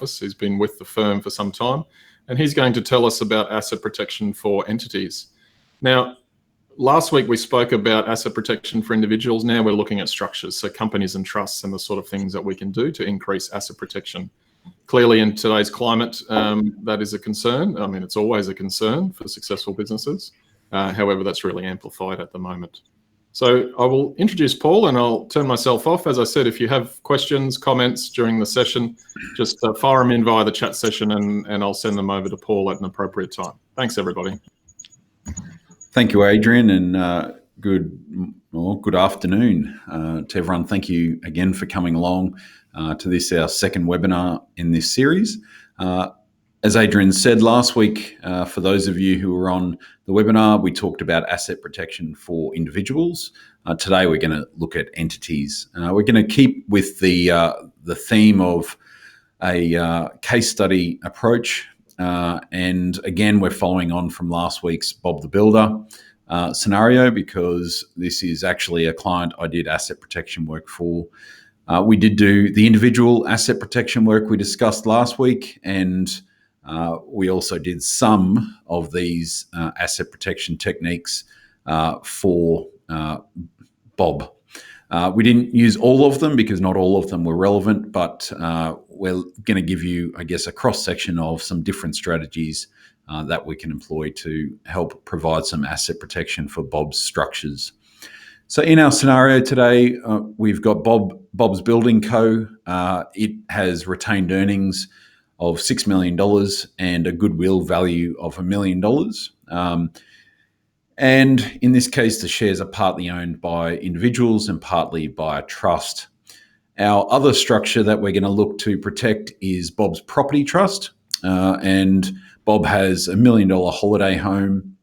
office. He's been with the firm for some time, and he's going to tell us about asset protection for entities. Now, last week we spoke about asset protection for individuals. Now we're looking at structures, so companies and trusts and the sort of things that we can do to increase asset protection. Clearly, in today's climate, that is a concern. I mean, it's always a concern for successful businesses. However, that's really amplified at the moment. So I will introduce Paul and I'll turn myself off. As I said, if you have questions, comments during the session, just fire them in via the chat session and I'll send them over to Paul at an appropriate time. Thanks, everybody. Thank you, Adrian, and good afternoon to everyone. Thank you again for coming along to this, our second webinar in this series. As Adrian said last week, for those of you who were on the webinar, we talked about asset protection for individuals. Today, we're going to look at entities. We're going to keep with the theme of a case study approach. And again, we're following on from last week's Bob the Builder scenario, because this is actually a client I did asset protection work for. We did do the individual asset protection work we discussed last week, and we also did some of these asset protection techniques for Bob. We didn't use all of them because not all of them were relevant, but we're going to give you, I guess, a cross-section of some different strategies that we can employ to help provide some asset protection for Bob's structures. So in our scenario today, we've got Bob's Building Co. It has retained earnings of $6 million and a goodwill value of $1 million. And in this case, the shares are partly owned by individuals and partly by a trust. Our other structure that we're going to look to protect is Bob's Property Trust. And Bob has $1 million holiday home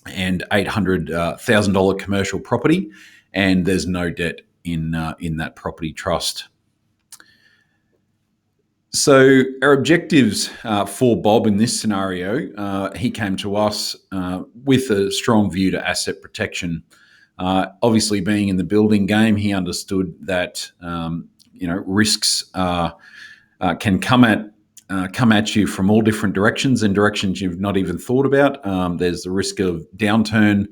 and $800,000 commercial property, and there's no debt in that property trust. So our objectives for Bob in this scenario, he came to us with a strong view to asset protection. Obviously, being in the building game, he understood that risks can come at you from all different directions and directions you've not even thought about. There's the risk of downturn,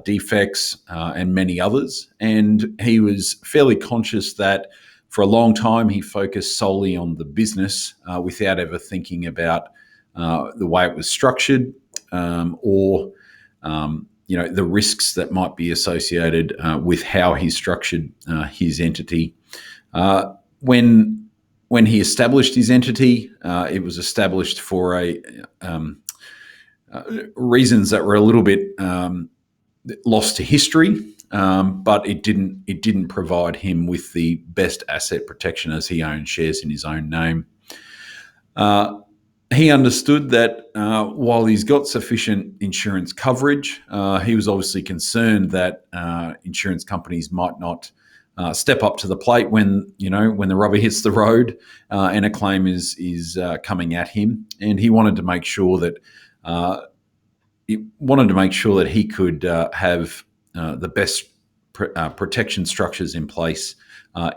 defects, and many others. And he was fairly conscious that for a long time, he focused solely on the business without ever thinking about the way it was structured or the risks that might be associated with how he structured his entity. When he established his entity, it was established for reasons that were a little bit lost to history. But it didn't provide him with the best asset protection, as he owned shares in his own name. He understood that while he's got sufficient insurance coverage, he was obviously concerned that insurance companies might not step up to the plate when the rubber hits the road and a claim is coming at him, and he wanted to make sure that he could have the best protection structures in place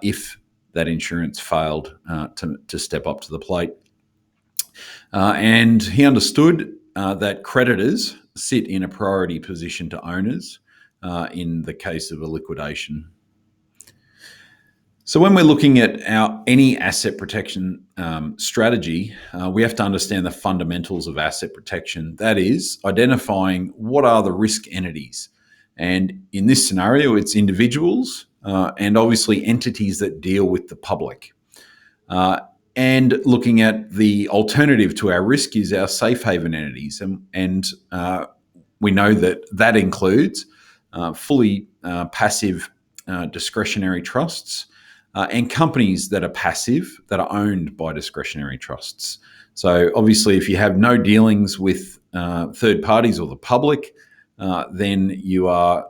if that insurance failed to step up to the plate. And he understood that creditors sit in a priority position to owners in the case of a liquidation. So when we're looking at any asset protection strategy, we have to understand the fundamentals of asset protection. That is, identifying what are the risk entities. And in this scenario, it's individuals and obviously entities that deal with the public. And looking at the alternative to our risk is our safe haven entities. And we know that includes fully passive discretionary trusts and companies that are passive, that are owned by discretionary trusts. So obviously, if you have no dealings with third parties or the public, then you are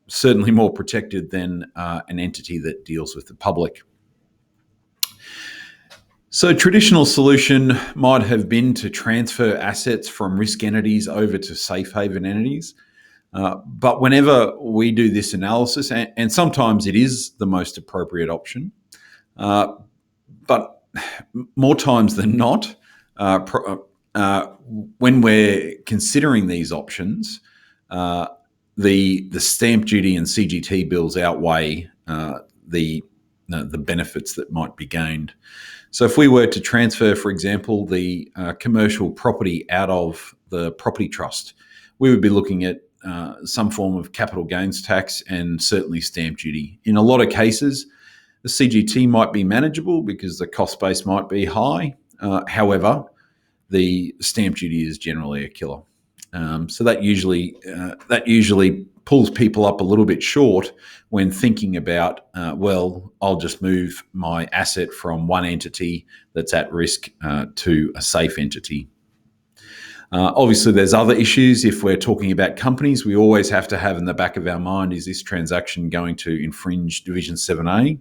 certainly more protected than an entity that deals with the public. So traditional solution might have been to transfer assets from risk entities over to safe haven entities. But whenever we do this analysis, and sometimes it is the most appropriate option, but more times than not, when we're considering these options, the stamp duty and CGT bills outweigh the benefits that might be gained. So if we were to transfer, for example, the commercial property out of the property trust, we would be looking at some form of capital gains tax and certainly stamp duty. In a lot of cases, the CGT might be manageable because the cost base might be high. However, the stamp duty is generally a killer. So that usually pulls people up a little bit short when thinking about, well, I'll just move my asset from one entity that's at risk to a safe entity. Obviously, there's other issues. If we're talking about companies, we always have to have in the back of our mind, is this transaction going to infringe Division 7A?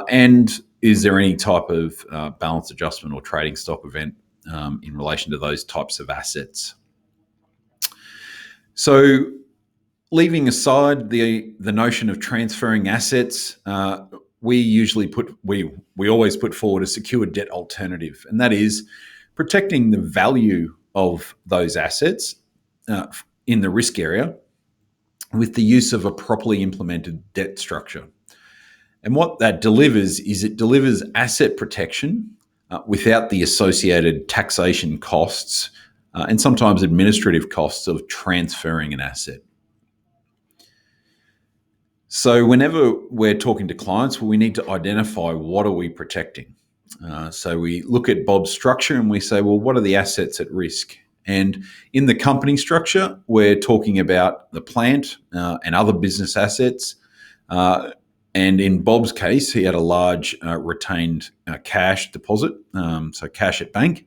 And is there any type of balance adjustment or trading stop event in relation to those types of assets? So leaving aside the notion of transferring assets, we always put forward a secured debt alternative, and that is protecting the value of those assets in the risk area with the use of a properly implemented debt structure. And what that delivers is it delivers asset protection without the associated taxation costs and sometimes administrative costs of transferring an asset. So whenever we're talking to clients, we need to identify what are we protecting. So we look at Bob's structure and we say, well, what are the assets at risk? And in the company structure, we're talking about the plant and other business assets. And in Bob's case, he had a large retained cash deposit, so cash at bank.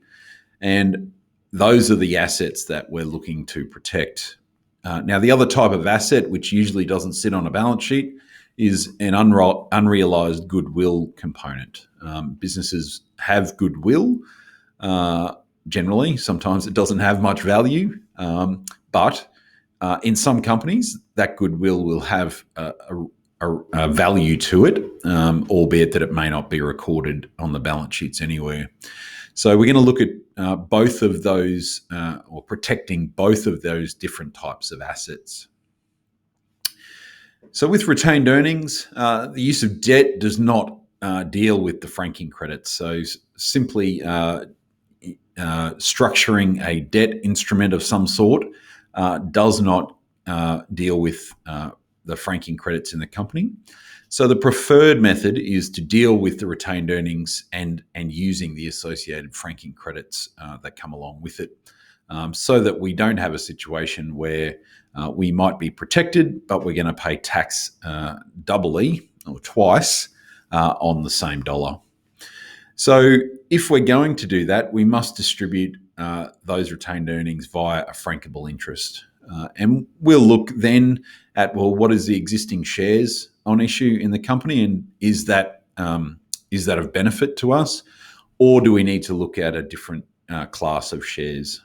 And those are the assets that we're looking to protect. Now, the other type of asset, which usually doesn't sit on a balance sheet, is an unrealised goodwill component. Businesses have goodwill generally. Sometimes it doesn't have much value, but in some companies, that goodwill will have a value to it, albeit that it may not be recorded on the balance sheets anywhere. So we're going to look at both of those, or protecting both of those different types of assets. So with retained earnings, the use of debt does not deal with the franking credits. So simply structuring a debt instrument of some sort does not deal with the franking credits in the company. So the preferred method is to deal with the retained earnings and using the associated franking credits that come along with it, so that we don't have a situation where we might be protected, but we're going to pay tax doubly or twice on the same dollar. So if we're going to do that, we must distribute those retained earnings via a frankable interest. And we'll look then at, well, what is the existing shares on issue in the company, and is that of benefit to us, or do we need to look at a different class of shares?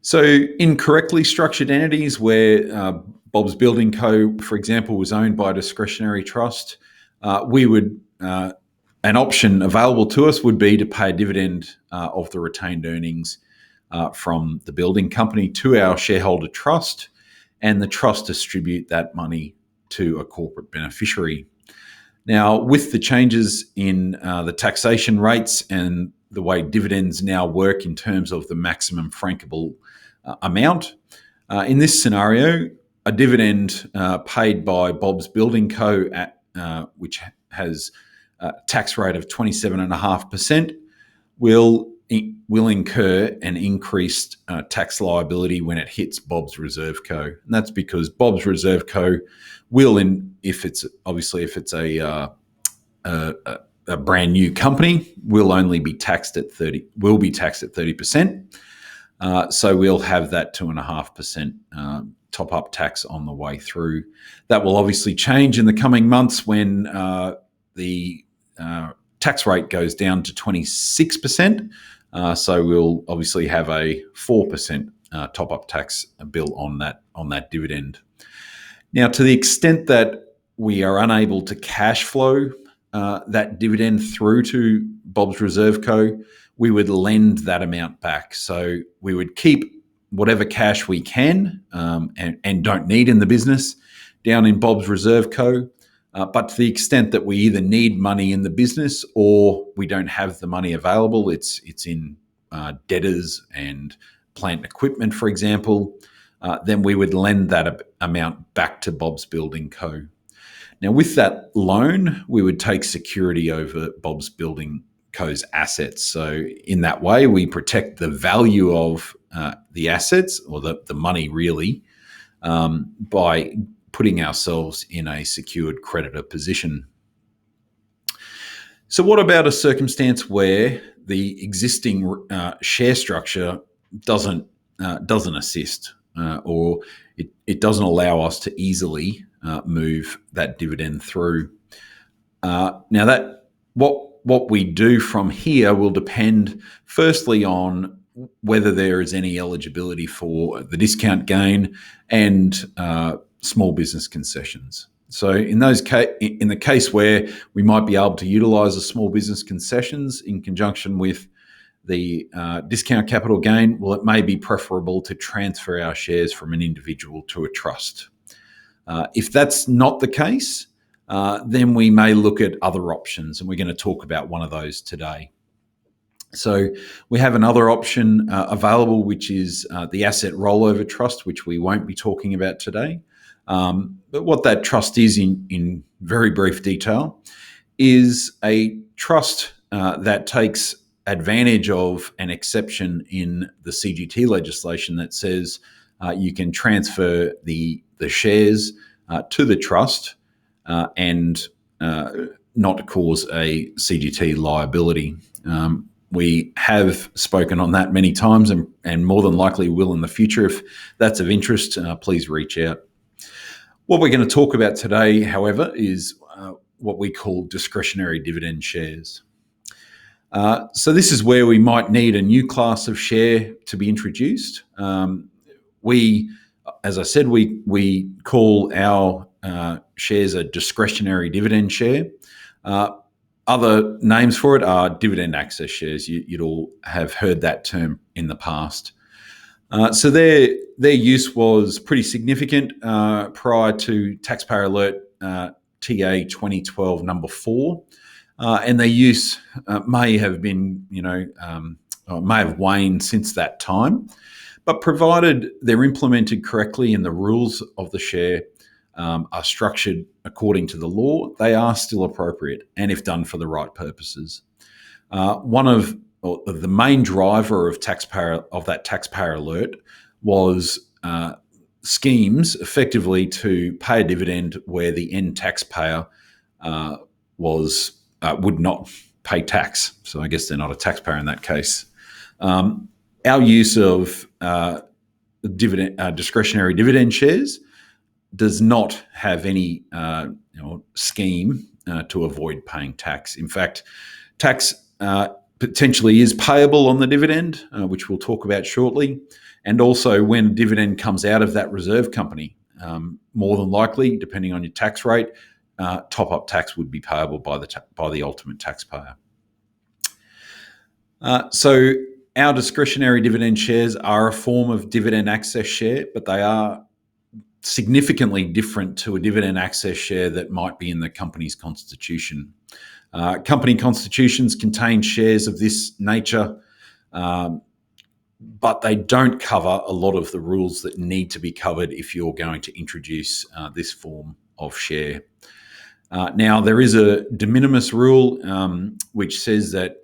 So incorrectly structured entities where Bob's Building Co., for example, was owned by a discretionary trust, an option available to us would be to pay a dividend of the retained earnings from the building company to our shareholder trust, and the trust distribute that money to a corporate beneficiary. Now, with the changes in the taxation rates and the way dividends now work in terms of the maximum frankable amount, in this scenario, a dividend paid by Bob's Building Co., which has a tax rate of 27.5%, will incur an increased tax liability when it hits Bob's Reserve Co. And that's because Bob's Reserve Co. will, if it's a brand new company, will be taxed at 30%. So we'll have that 2.5% top up tax on the way through. That will obviously change in the coming months when the tax rate goes down to 26%. So we'll obviously have a 4% top up tax bill on that dividend. Now, to the extent that we are unable to cash flow that dividend through to Bob's Reserve Co., we would lend that amount back. So we would keep whatever cash we can and don't need in the business down in Bob's Reserve Co. But to the extent that we either need money in the business or we don't have the money available, it's in debtors and plant and equipment, for example, then we would lend that amount back to Bob's Building Co. Now, with that loan, we would take security over Bob's Building Co.'s assets. So in that way, we protect the value of the assets, or the money really, by putting ourselves in a secured creditor position. So what about a circumstance where the existing share structure doesn't assist, or it doesn't allow us to easily move that dividend through? Now, that what we do from here will depend firstly on whether there is any eligibility for the discount gain and small business concessions. So in the case where we might be able to utilise the small business concessions in conjunction with the discount capital gain, well, it may be preferable to transfer our shares from an individual to a trust. If that's not the case, then we may look at other options, and we're going to talk about one of those today. So we have another option available, which is the asset rollover trust, which we won't be talking about today. But what that trust is in very brief detail is a trust that takes advantage of an exception in the CGT legislation that says you can transfer the shares to the trust and not cause a CGT liability. We have spoken on that many times and more than likely will in the future. If that's of interest, please reach out. What we're going to talk about today, however, is what we call discretionary dividend shares. So this is where we might need a new class of share to be introduced. As I said, we call our shares a discretionary dividend share. Other names for it are dividend access shares. You'd all have heard that term in the past. So their use was pretty significant prior to Taxpayer Alert TA 2012 number 4, and their use may have been, may have waned since that time. But provided they're implemented correctly and the rules of the share are structured according to the law, they are still appropriate, and if done for the right purposes. The main driver of that taxpayer alert was schemes effectively to pay a dividend where the end taxpayer would not pay tax. So I guess they're not a taxpayer in that case. Our use of discretionary dividend shares does not have any scheme to avoid paying tax. In fact, tax potentially is payable on the dividend, which we'll talk about shortly, and also when dividend comes out of that reserve company, more than likely, depending on your tax rate, top-up tax would be payable by the ultimate taxpayer. So our discretionary dividend shares are a form of dividend access share, but they are significantly different to a dividend access share that might be in the company's constitution. Company constitutions contain shares of this nature, but they don't cover a lot of the rules that need to be covered if you're going to introduce this form of share. Now, there is a de minimis rule which says that,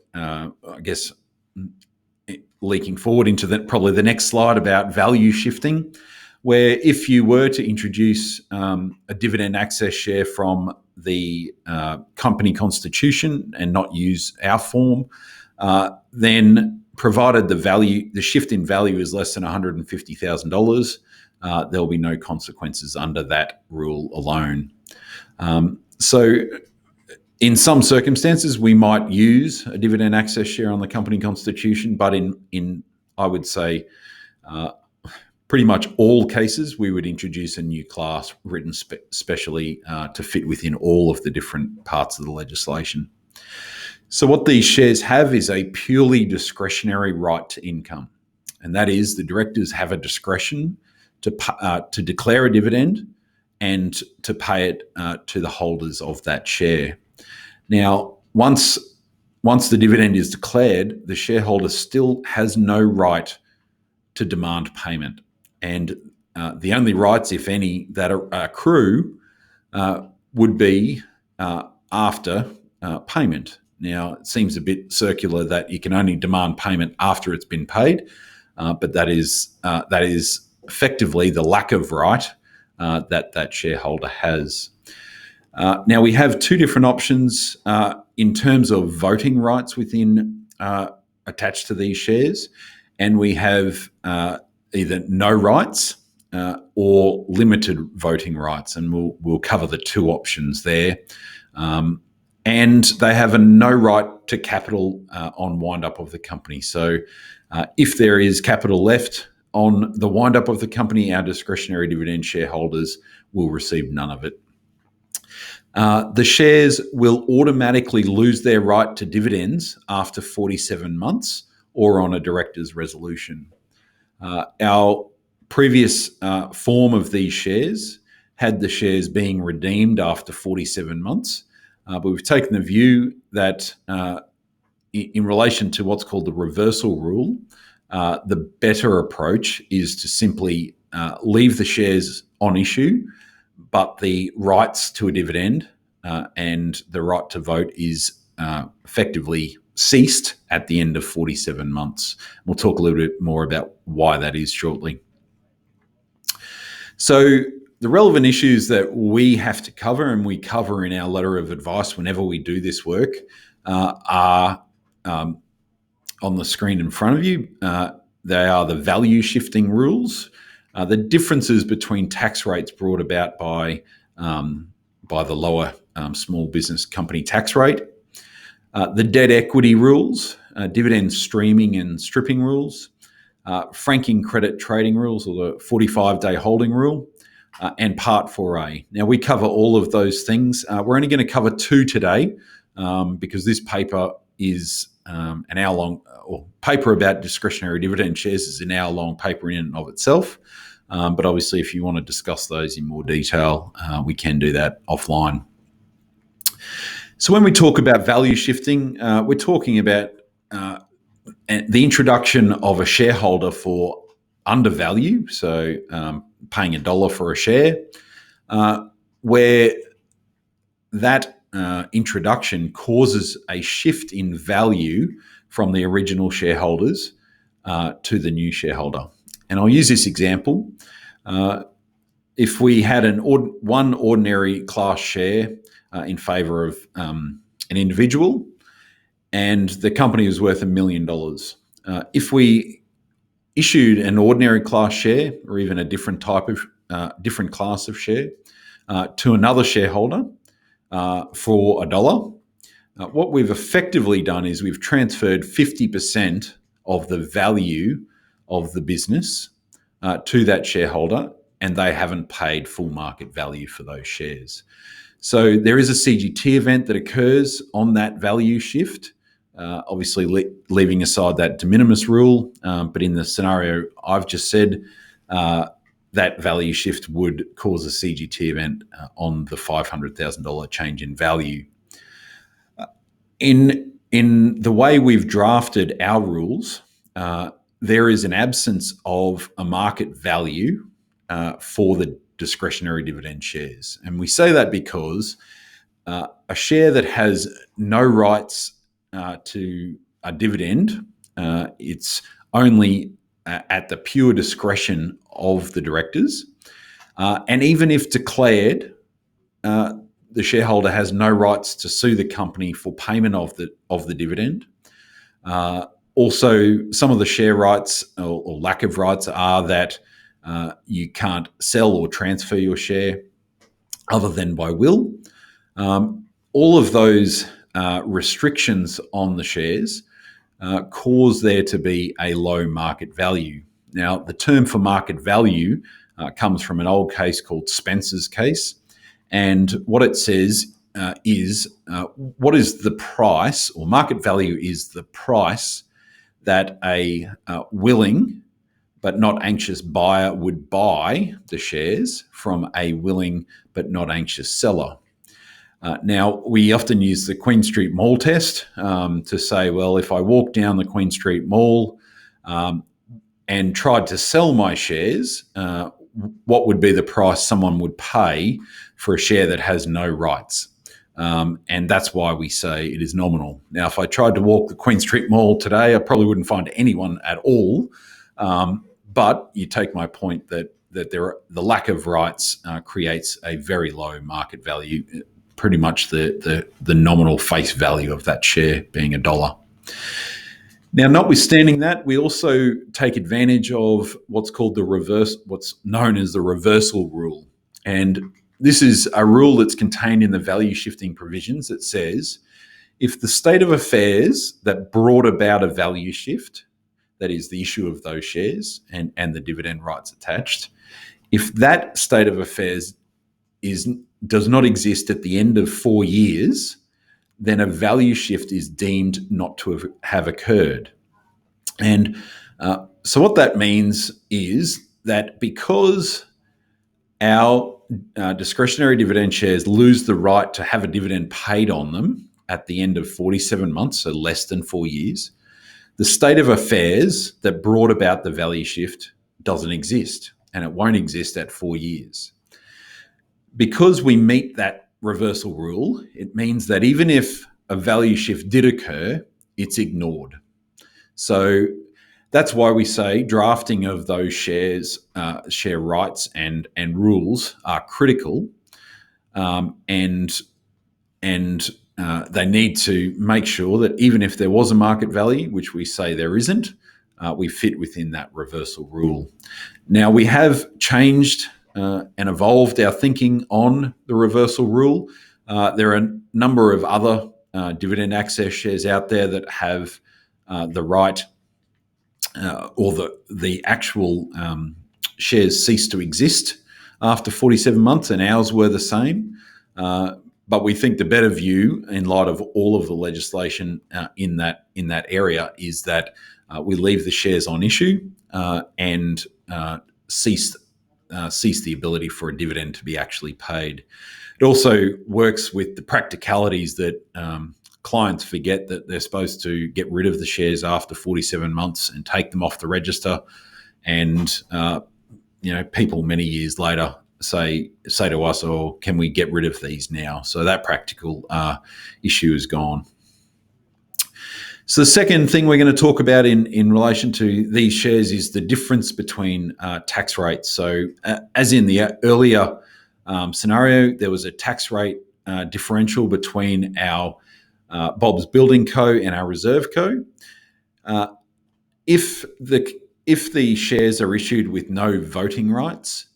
leaking forward into probably the next slide about value shifting, where if you were to introduce a dividend access share from the company constitution and not use our form, then provided the shift in value is less than $150,000, there'll be no consequences under that rule alone. So in some circumstances, we might use a dividend access share on the company constitution, but in I would say pretty much all cases, we would introduce a new class written specially to fit within all of the different parts of the legislation. So what these shares have is a purely discretionary right to income, and that is the directors have a discretion to declare a dividend and to pay it to the holders of that share. Now, once the dividend is declared, the shareholder still has no right to demand payment, and the only rights, if any, that accrue would be after payment. Now, it seems a bit circular that you can only demand payment after it's been paid, but that is effectively the lack of right that shareholder has. Now, we have two different options in terms of voting rights within attached to these shares, and we have either no rights or limited voting rights, and we'll cover the two options there. And they have a no right to capital on wind-up of the company. So if there is capital left on the wind-up of the company, our discretionary dividend shareholders will receive none of it. The shares will automatically lose their right to dividends after 47 months or on a director's resolution. Our previous form of these shares had the shares being redeemed after 47 months. But we've taken the view that in relation to what's called the reversal rule, the better approach is to simply leave the shares on issue, but the rights to a dividend and the right to vote is effectively ceased at the end of 47 months. We'll talk a little bit more about why that is shortly. So the relevant issues that we have to cover, and we cover in our letter of advice whenever we do this work, are on the screen in front of you. They are the value shifting rules, the differences between tax rates brought about by the lower small business company tax rate, the debt equity rules, dividend streaming and stripping rules, franking credit trading rules, or the 45-day holding rule, and Part 4A. Now, we cover all of those things. We're only going to cover two today because this paper is an hour-long, or paper about discretionary dividend shares is an hour-long paper in and of itself. But obviously, if you want to discuss those in more detail, we can do that offline. So when we talk about value shifting, we're talking about the introduction of a shareholder for undervalue, so paying $1 for a share, where that introduction causes a shift in value from the original shareholders to the new shareholder. And I'll use this example. If we had one ordinary class share in favour of an individual, and the company was worth $1 million, if we issued an ordinary class share, or even a different type of different class of share, to another shareholder for $1, what we've effectively done is we've transferred 50% of the value of the business to that shareholder, and they haven't paid full market value for those shares. So there is a CGT event that occurs on that value shift, obviously leaving aside that de minimis rule, but in the scenario I've just said, that value shift would cause a CGT event on the $500,000 change in value. In the way we've drafted our rules, there is an absence of a market value for the discretionary dividend shares. And we say that because a share that has no rights to a dividend, it's only at the pure discretion of the directors. And even if declared, the shareholder has no rights to sue the company for payment of the dividend. Also, some of the share rights or lack of rights are that you can't sell or transfer your share other than by will. All of those restrictions on the shares cause there to be a low market value. Now, the term for market value comes from an old case called Spencer's case. And what it says is what is the price, or market value is the price that a willing but not anxious buyer would buy the shares from a willing but not anxious seller. Now, we often use the Queen Street Mall test to say, well, if I walk down the Queen Street Mall and tried to sell my shares, what would be the price someone would pay for a share that has no rights? And that's why we say it is nominal. Now, if I tried to walk the Queen Street Mall today, I probably wouldn't find anyone at all. But you take my point that the lack of rights creates a very low market value, pretty much the nominal face value of that share being $1. Now, notwithstanding that, we also take advantage of what's known as the reversal rule. And this is a rule that's contained in the value shifting provisions that says if the state of affairs that brought about a value shift, that is the issue of those shares and the dividend rights attached, if that state of affairs does not exist at the end of 4 years, then a value shift is deemed not to have occurred. And so what that means is that because our discretionary dividend shares lose the right to have a dividend paid on them at the end of 47 months, so less than 4 years, the state of affairs that brought about the value shift doesn't exist, and it won't exist at 4 years. Because we meet that reversal rule, it means that even if a value shift did occur, it's ignored. So that's why we say drafting of those shares, share rights and rules are critical, and they need to make sure that even if there was a market value, which we say there isn't, we fit within that reversal rule. Now, we have changed and evolved our thinking on the reversal rule. There are a number of other dividend access shares out there that have the right or the actual shares cease to exist after 47 months, and ours were the same. But we think the better view, in light of all of the legislation in that area, is that we leave the shares on issue and cease the ability for a dividend to be actually paid. It also works with the practicalities that clients forget that they're supposed to get rid of the shares after 47 months and take them off the register. And people many years later say to us, "Oh, can we get rid of these now?" So that practical issue is gone. So the second thing we're going to talk about in relation to these shares is the difference between tax rates. So as in the earlier scenario, there was a tax rate differential between our Bob's Building Co. and our Reserve Co. If the shares are issued with no voting rights,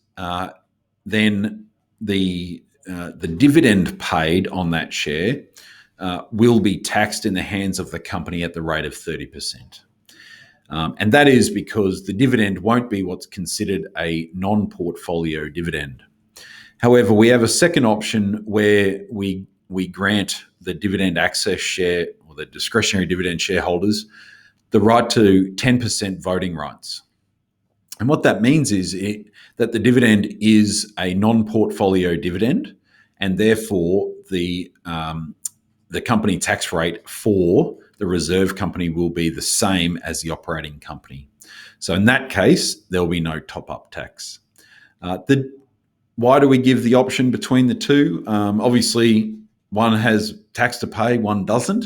then the dividend paid on that share will be taxed in the hands of the company at the rate of 30%. And that is because the dividend won't be what's considered a non-portfolio dividend. However, we have a second option where we grant the dividend access share or the discretionary dividend shareholders the right to 10% voting rights. And what that means is that the dividend is a non-portfolio dividend, and therefore the company tax rate for the reserve company will be the same as the operating company. So in that case, there will be no top-up tax. Why do we give the option between the two? Obviously, one has tax to pay, one doesn't.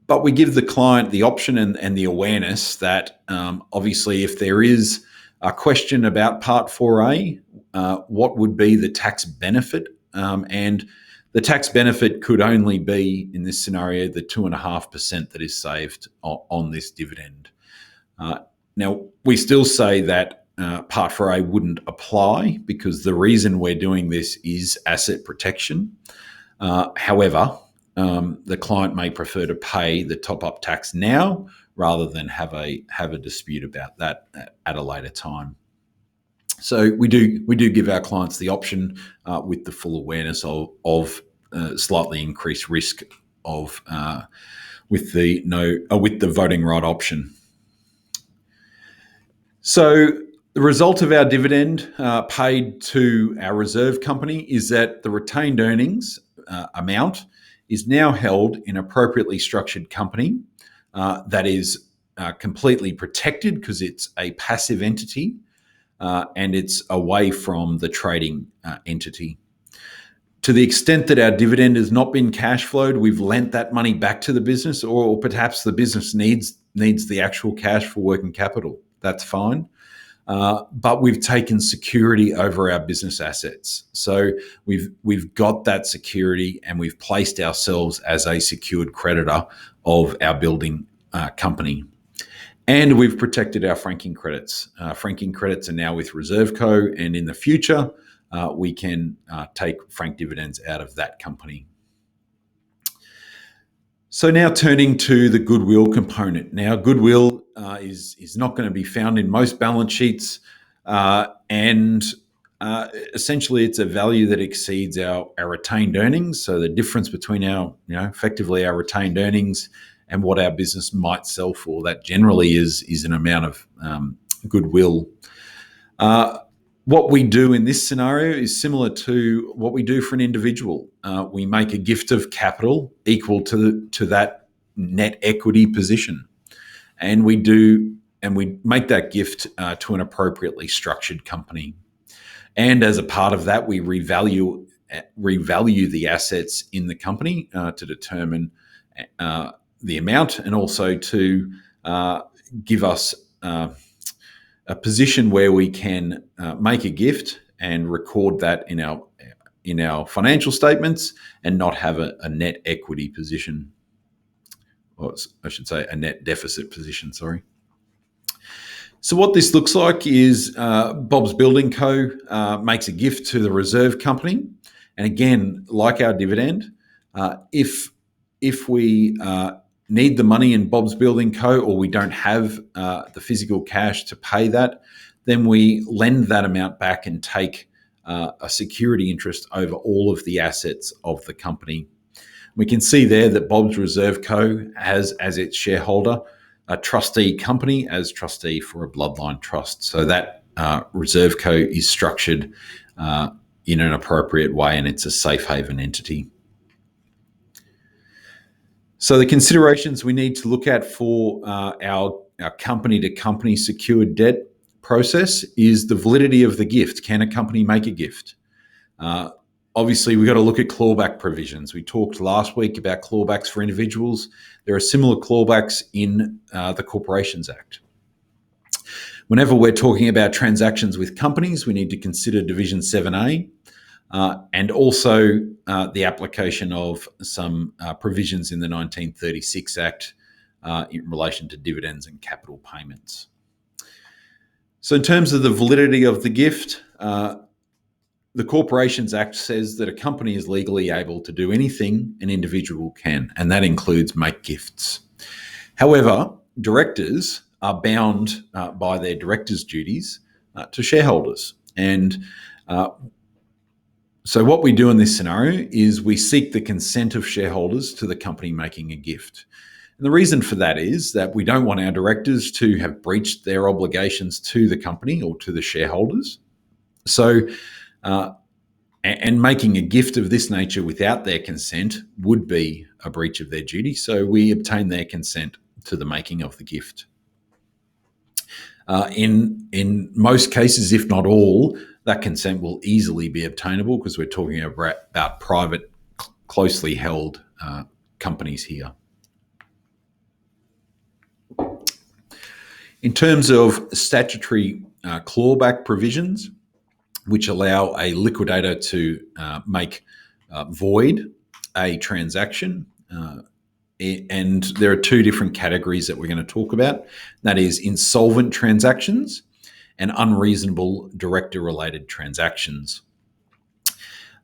But we give the client the option and the awareness that obviously if there is a question about Part 4A, what would be the tax benefit? And the tax benefit could only be, in this scenario, the 2.5% that is saved on this dividend. Now, we still say that Part 4A wouldn't apply because the reason we're doing this is asset protection. However, the client may prefer to pay the top-up tax now rather than have a dispute about that at a later time. So we do give our clients the option with the full awareness of slightly increased risk of with the voting right option. So the result of our dividend paid to our reserve company is that the retained earnings amount is now held in appropriately structured company that is completely protected because it's a passive entity and it's away from the trading entity. To the extent that our dividend has not been cash flowed, we've lent that money back to the business, or perhaps the business needs the actual cash for working capital. That's fine. But we've taken security over our business assets. So we've got that security and we've placed ourselves as a secured creditor of our building company. And we've protected our franking credits. Franking credits are now with ReserveCo, and in the future, we can take frank dividends out of that company. So now turning to the goodwill component. Now, goodwill is not going to be found in most balance sheets, and essentially it's a value that exceeds our retained earnings. So the difference between effectively our retained earnings and what our business might sell for, that generally is an amount of goodwill. What we do in this scenario is similar to what we do for an individual. We make a gift of capital equal to that net equity position, and we make that gift to an appropriately structured company. And as a part of that, we revalue the assets in the company to determine the amount, and also to give us a position where we can make a gift and record that in our financial statements and not have a net equity position, or I should say a net deficit position, sorry. So what this looks like is Bob's Building Co. Makes a gift to the reserve company. And again, like our dividend, if we need the money in Bob's Building Co., or we don't have the physical cash to pay that, then we lend that amount back and take a security interest over all of the assets of the company. We can see there that Bob's Reserve Co. has as its shareholder a trustee company as trustee for a bloodline trust. So that Reserve Co. is structured in an appropriate way, and it's a safe haven entity. So the considerations we need to look at for our company-to-company secured debt process is the validity of the gift. Can a company make a gift? Obviously, we've got to look at clawback provisions. We talked last week about clawbacks for individuals. There are similar clawbacks in the Corporations Act. Whenever we're talking about transactions with companies, we need to consider Division 7A. And also the application of some provisions in the 1936 Act in relation to dividends and capital payments. So in terms of the validity of the gift, the Corporations Act says that a company is legally able to do anything an individual can, and that includes make gifts. However, directors are bound by their directors' duties to shareholders. And so what we do in this scenario is we seek the consent of shareholders to the company making a gift. And the reason for that is that we don't want our directors to have breached their obligations to the company or to the shareholders. So, and making a gift of this nature without their consent would be a breach of their duty. So we obtain their consent to the making of the gift. In most cases, if not all, that consent will easily be obtainable because we're talking about private, closely held companies here. In terms of statutory clawback provisions, which allow a liquidator to make void a transaction, and there are two different categories that we're going to talk about. That is insolvent transactions and unreasonable director-related transactions.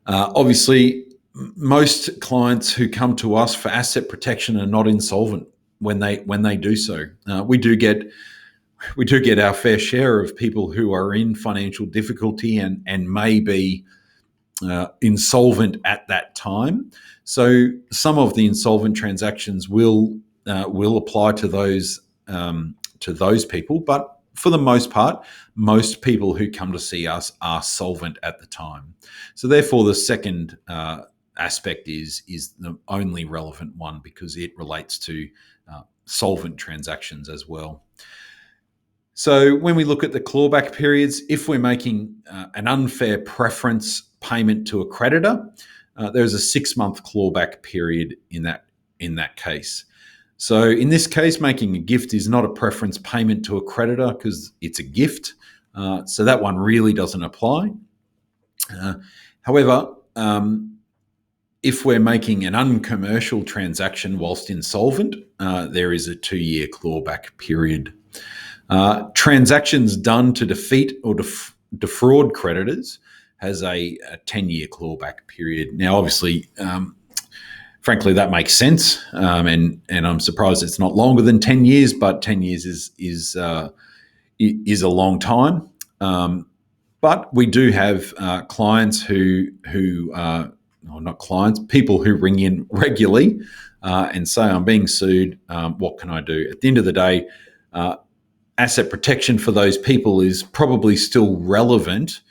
Obviously, most clients who come to us for asset protection are not insolvent. when they do so. We do get our fair share of people who are in financial difficulty and may be insolvent at that time. So some of the insolvent transactions will apply to those people, but for the most part, most people who come to see us are solvent at the time. So therefore, the second aspect is the only relevant one because it relates to solvent transactions as well. So when we look at the clawback periods, if we're making an unfair preference payment to a creditor, there's a 6-month clawback period in that case. So in this case, making a gift is not a preference payment to a creditor because it's a gift. So that one really doesn't apply. However, if we're making an uncommercial transaction whilst insolvent, there is a 2-year clawback period. Transactions done to defeat or defraud creditors has a 10-year clawback period. Now, obviously, frankly, that makes sense, and I'm surprised it's not longer than 10 years. But 10 years is a long time. But we do have clients people who ring in regularly and say, "I'm being sued. What can I do?" At the end of the day, asset protection for those people is probably still relevant,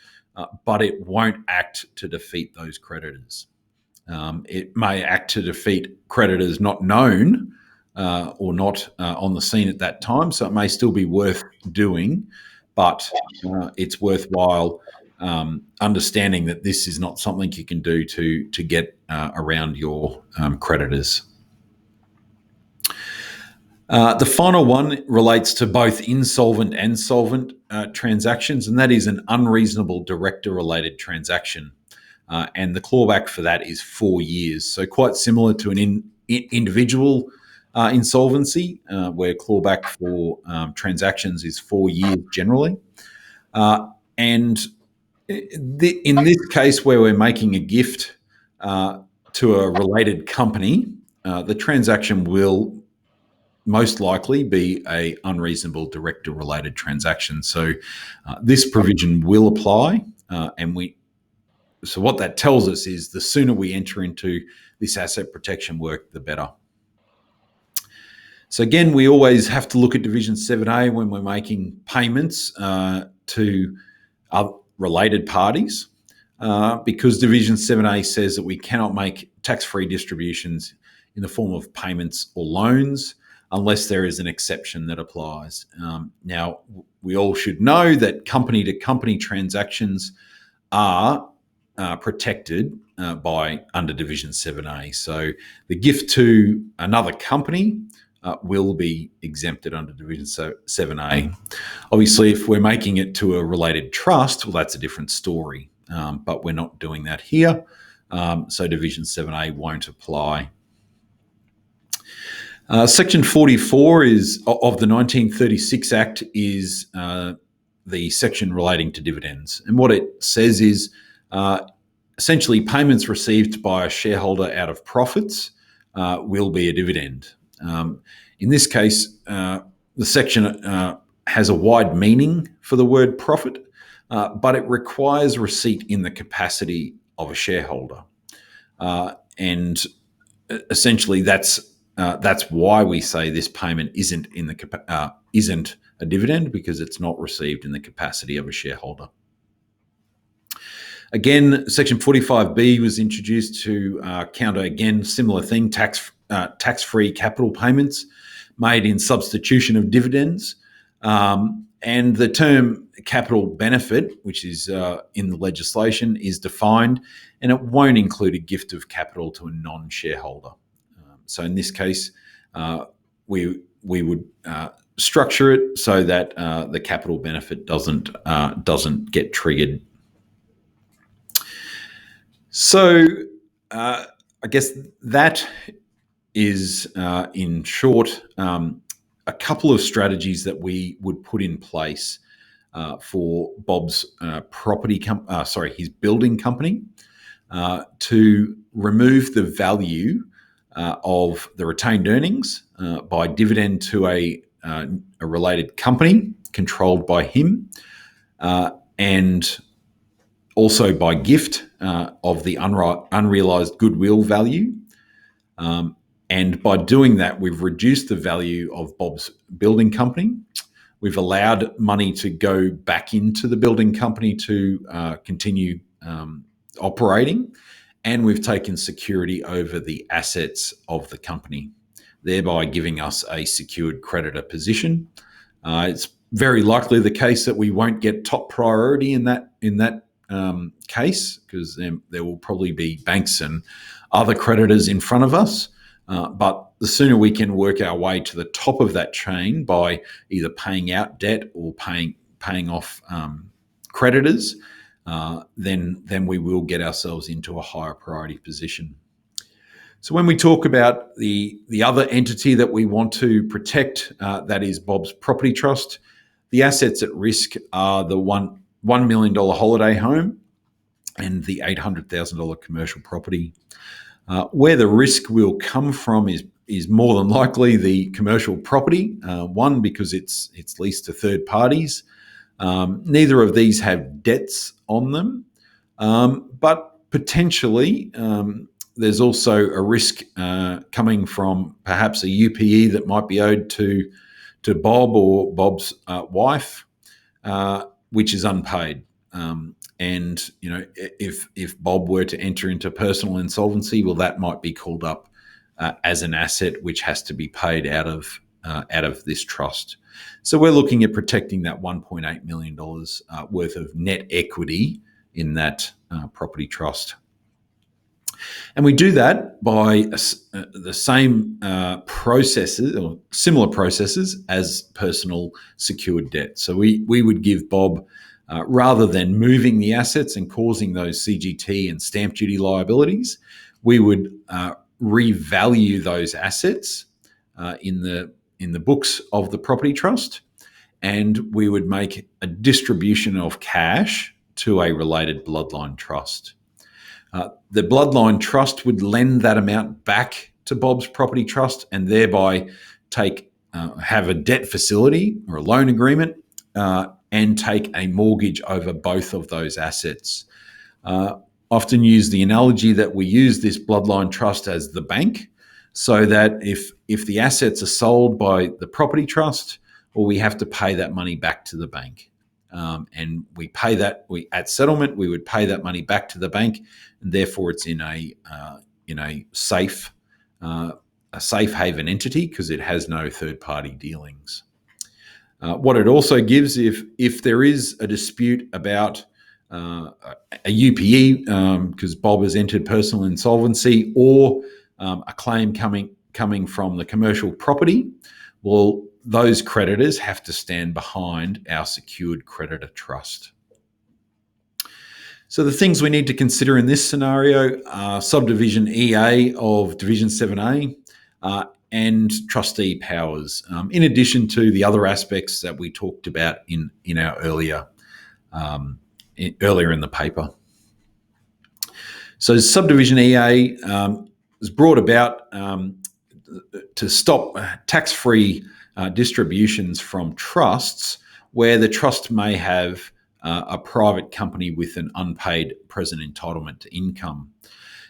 but it won't act to defeat those creditors. It may act to defeat creditors not known or not on the scene at that time, so it may still be worth doing, but it's worthwhile understanding that this is not something you can do to get around your creditors. The final one relates to both insolvent and solvent transactions, and that is an unreasonable director-related transaction. And the clawback for that is 4 years. So quite similar to an individual insolvency, where clawback for transactions is 4 years generally. And in this case, where we're making a gift to a related company, the transaction will most likely be a unreasonable director-related transaction. So this provision will apply, so what that tells us is the sooner we enter into this asset protection work, the better. So again, we always have to look at Division 7A when we're making payments to related parties, because Division 7A says that we cannot make tax-free distributions in the form of payments or loans unless there is an exception that applies. Now, we all should know that company-to-company transactions are protected by under Division 7A. So the gift to another company will be exempted under Division 7A. Obviously, if we're making it to a related trust, well, that's a different story, but we're not doing that here. So Division 7A won't apply. Section 44 of the 1936 Act is the section relating to dividends. And what it says is essentially payments received by a shareholder out of profits will be a dividend. In this case, the section has a wide meaning for the word profit, but it requires receipt in the capacity of a shareholder. And essentially that's why we say this payment isn't a dividend, because it's not received in the capacity of a shareholder. Again, Section 45B was introduced to counter, again, similar thing, tax-free capital payments made in substitution of dividends. And the term capital benefit, which is in the legislation, is defined, and it won't include a gift of capital to a non-shareholder. So in this case, we would structure it so that the capital benefit doesn't get triggered. So I guess that is, in short, a couple of strategies that we would put in place for Bob's his building company to remove the value of the retained earnings by Dividend to a related company controlled by him, and also by Gift of the unrealised goodwill value. And by doing that, we've reduced the value of Bob's building company. We've allowed money to go back into the building company to continue operating, and we've taken security over the assets of the company, thereby giving us a secured creditor position. It's very likely the case that we won't get top priority in that case, because there will probably be banks and other creditors in front of us. But the sooner we can work our way to the top of that chain by either paying out debt or paying off creditors, then we will get ourselves into a higher priority position. So when we talk about the other entity that we want to protect, that is Bob's property trust, the assets at risk are the $1 million holiday home and the $800,000 commercial property. Where the risk will come from is more than likely the commercial property. One, because it's leased to third parties. Neither of these have debts on them, but potentially there's also a risk coming from perhaps a UPE that might be owed to Bob or Bob's wife, which is unpaid. And if Bob were to enter into personal insolvency, well, that might be called up as an asset which has to be paid out of this trust. So we're looking at protecting that $1.8 million worth of net equity in that property trust. And we do that by the same processes or similar processes as personal secured debt. So we would give Bob, rather than moving the assets and causing those CGT and stamp duty liabilities, we would revalue those assets in the books of the property trust, and we would make a distribution of cash to a related bloodline trust. The bloodline trust would lend that amount back to Bob's property trust and thereby have a debt facility or a loan agreement and take a mortgage over both of those assets. Often use the analogy that we use this bloodline trust as the bank, so that if the assets are sold by the property trust, well, we have to pay that money back to the bank. And we pay that, at settlement, we would pay that money back to the bank, and therefore it's in a safe haven entity because it has no third party dealings. What it also gives, if there is a dispute about a UPE because Bob has entered personal insolvency, or a claim coming from the commercial property, well, those creditors have to stand behind our secured creditor trust. So the things we need to consider in this scenario are Subdivision EA of Division 7A and Trustee Powers, in addition to the other aspects that we talked about in our earlier in the paper. So Subdivision EA was brought about to stop tax-free distributions from trusts where the trust may have a private company with an unpaid present entitlement to income.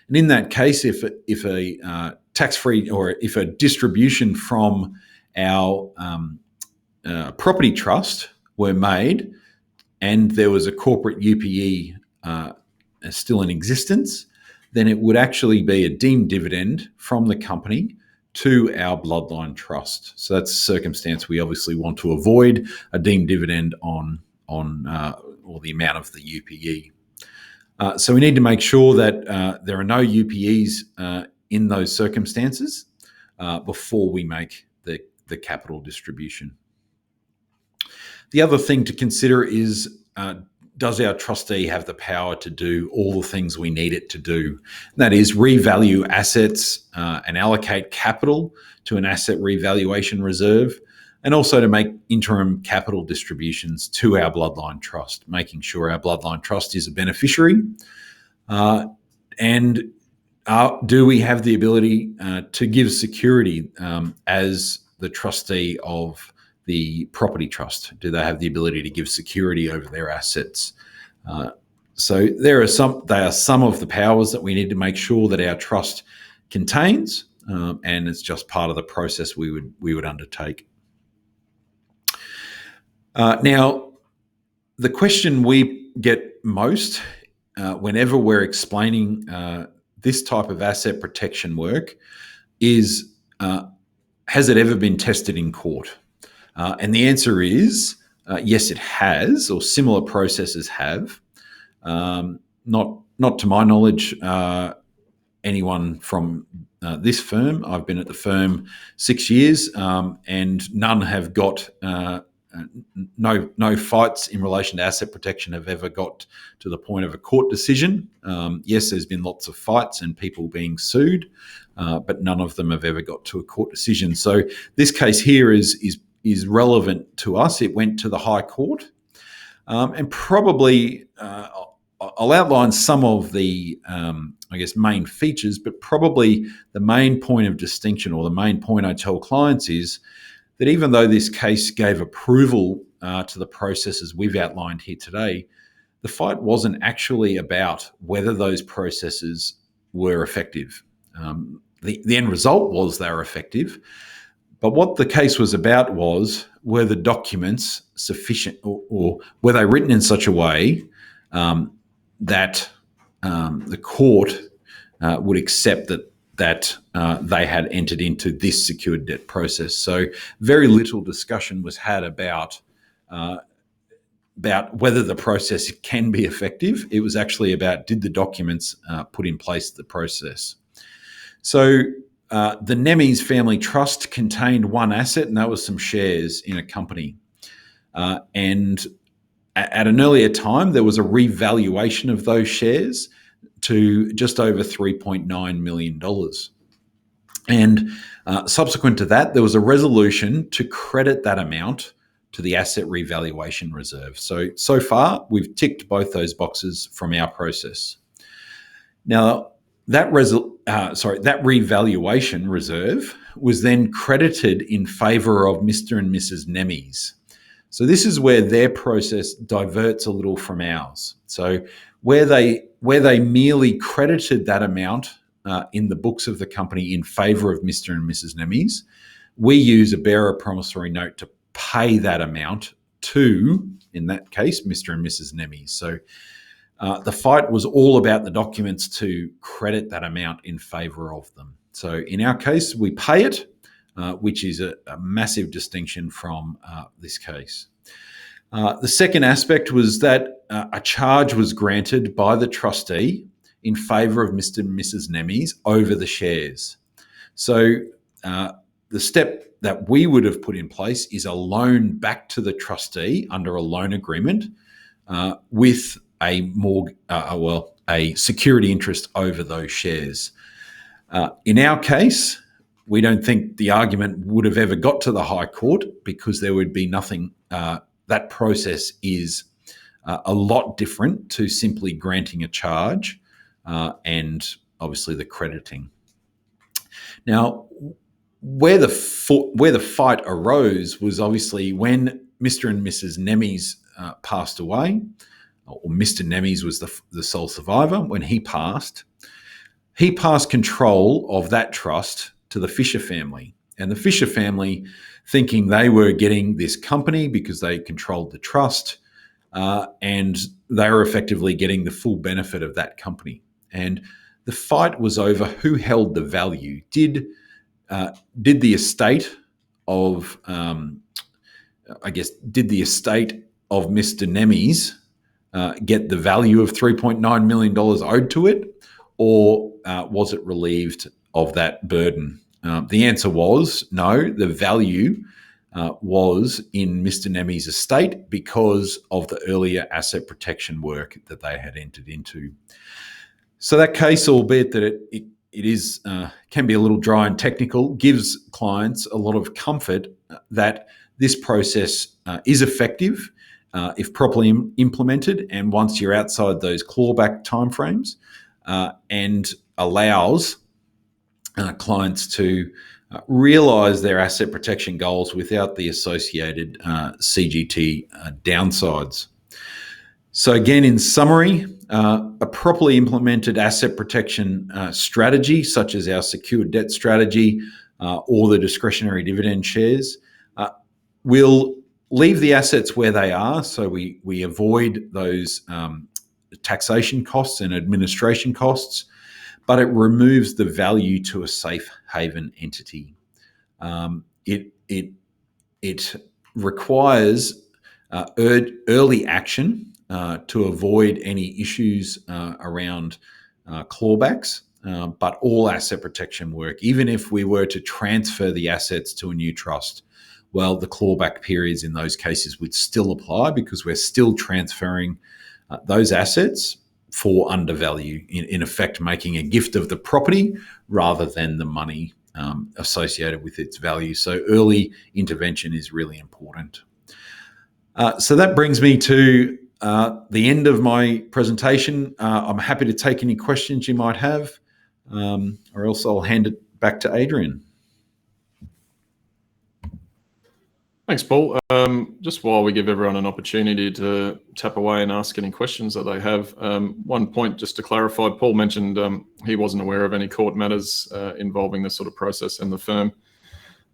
And in that case, if a tax-free or if a distribution from our property trust were made and there was a corporate UPE still in existence, then it would actually be a deemed dividend from the company to our bloodline trust. So that's a circumstance we obviously want to avoid, a deemed dividend on or the amount of the UPE. So we need to make sure that there are no UPEs in those circumstances before we make the capital distribution. The other thing to consider is, does our trustee have the power to do all the things we need it to do? That is, revalue assets and allocate capital to an asset revaluation reserve, and also to make interim capital distributions to our bloodline trust, making sure our bloodline trust is a beneficiary, and do we have the ability to give security as the trustee of the property trust? Do they have the ability to give security over their assets? So they are some of the powers that we need to make sure that our trust contains, and it's just part of the process we would undertake. Now, the question we get most whenever we're explaining this type of asset protection work is, has it ever been tested in court? And the answer is yes, it has, or similar processes have. Not to my knowledge, anyone from this firm. I've been at the firm 6 years, and none have got no fights in relation to asset protection have ever got to the point of a court decision. Yes, there's been lots of fights and people being sued, but none of them have ever got to a court decision. So this case here is relevant to us. It went to the High Court, and probably I'll outline some of the main features, but probably the main point of distinction, or the main point I tell clients, is that even though this case gave approval to the processes we've outlined here today, the fight wasn't actually about whether those processes were effective. The end result was they were effective, but what the case was about was, were the documents sufficient, or were they written in such a way that the court would accept that they had entered into this secured debt process. So very little discussion was had about whether the process can be effective. It was actually about, did the documents put in place the process. So the Nemes Family Trust contained one asset, and that was some shares in a company. And at an earlier time, there was a revaluation of those shares to just over $3.9 million. And subsequent to that, there was a resolution to credit that amount to the asset revaluation reserve. So far, we've ticked both those boxes from our process. Now, that revaluation reserve was then credited in favour of Mr. and Mrs. Nemes. So this is where their process diverts a little from ours. So where they merely credited that amount in the books of the company in favour of Mr. and Mrs. Nemes, we use a bearer promissory note to pay that amount to, in that case, Mr. and Mrs. Nemes. So the fight was all about the documents to credit that amount in favour of them. So in our case, we pay it, which is a massive distinction from this case. The second aspect was that a charge was granted by the trustee in favour of Mr. and Mrs. Nemes over the shares. So the step that we would have put in place is a loan back to the trustee under a loan agreement with a security interest over those shares. In our case, we don't think the argument would have ever got to the High Court, because there would be nothing. That process is a lot different to simply granting a charge and obviously the crediting. Now, where the fight arose was obviously when Mr. and Mrs. Nemes passed away, or Mr. Nemes was the sole survivor. When he passed control of that trust to the Fisher family. And the Fisher family, thinking they were getting this company because they controlled the trust, and they were effectively getting the full benefit of that company. And the fight was over who held the value. Did the estate of, Mr. Nemes get the value of $3.9 million owed to it, or was it relieved of that burden? The answer was no, the value was in Mr. Nemes' estate because of the earlier asset protection work that they had entered into. So that case, albeit that it is can be a little dry and technical, gives clients a lot of comfort that this process is effective if properly implemented, and once you're outside those clawback timeframes, and allows clients to realise their asset protection goals without the associated CGT downsides. So again, in summary, a properly implemented asset protection strategy, such as our secured debt strategy or the discretionary dividend shares, will leave the assets where they are, so we avoid those taxation costs and administration costs, but it removes the value to a safe haven entity. It requires early action to avoid any issues around clawbacks, but all asset protection work. Even if we were to transfer the assets to a new trust, well, the clawback periods in those cases would still apply because we're still transferring those assets for undervalue, in effect making a gift of the property rather than the money associated with its value. So early intervention is really important. So that brings me to the end of my presentation. I'm happy to take any questions you might have, or else I'll hand it back to Adrian. Thanks, Paul. Just while we give everyone an opportunity to tap away and ask any questions that they have, one point just to clarify, Paul mentioned he wasn't aware of any court matters involving this sort of process in the firm.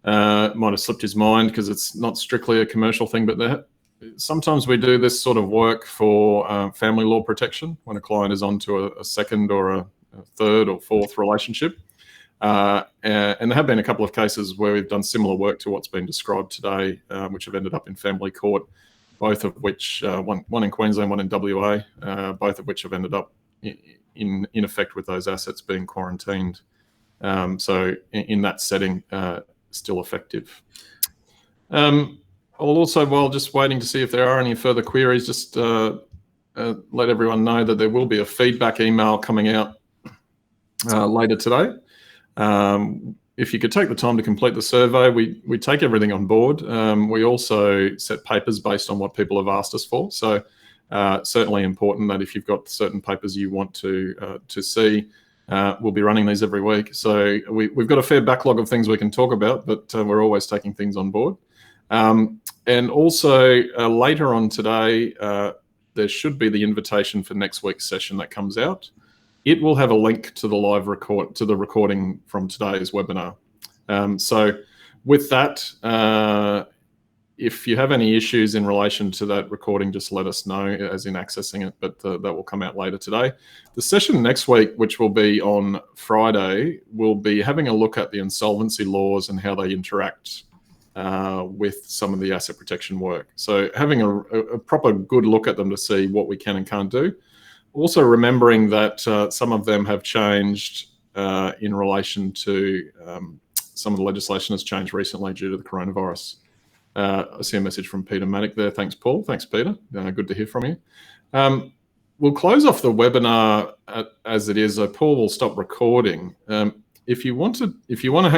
Might have slipped his mind because it's not strictly a commercial thing, but sometimes we do this sort of work for family law protection when a client is onto a second or a third or fourth relationship. And there have been a couple of cases where we've done similar work to what's been described today, which have ended up in family court, both of which, one in Queensland, one in WA, both of which have ended up in effect with those assets being quarantined. So in that setting, still effective. I'll also, while just waiting to see if there are any further queries, just let everyone know that there will be a feedback email coming out later today. If you could take the time to complete the survey, we take everything on board. We also set papers based on what people have asked us for. So certainly important that if you've got certain papers you want to see, we'll be running these every week. So we've got a fair backlog of things we can talk about, but we're always taking things on board. And also later on today, there should be the invitation for next week's session that comes out. It will have a link to the live recording from today's webinar. So with that, if you have any issues in relation to that recording, just let us know, as in accessing it, but that will come out later today. The session next week, which will be on Friday, will be having a look at the insolvency laws and how they interact with some of the asset protection work. So having a proper good look at them to see what we can and can't do. Also remembering that some of them have changed in relation to some of the legislation has changed recently due to the coronavirus. I see a message from Peter Maddock there. Thanks, Paul. Thanks, Peter. Good to hear from you. We'll close off the webinar as it is. Paul will stop recording. If you want to hang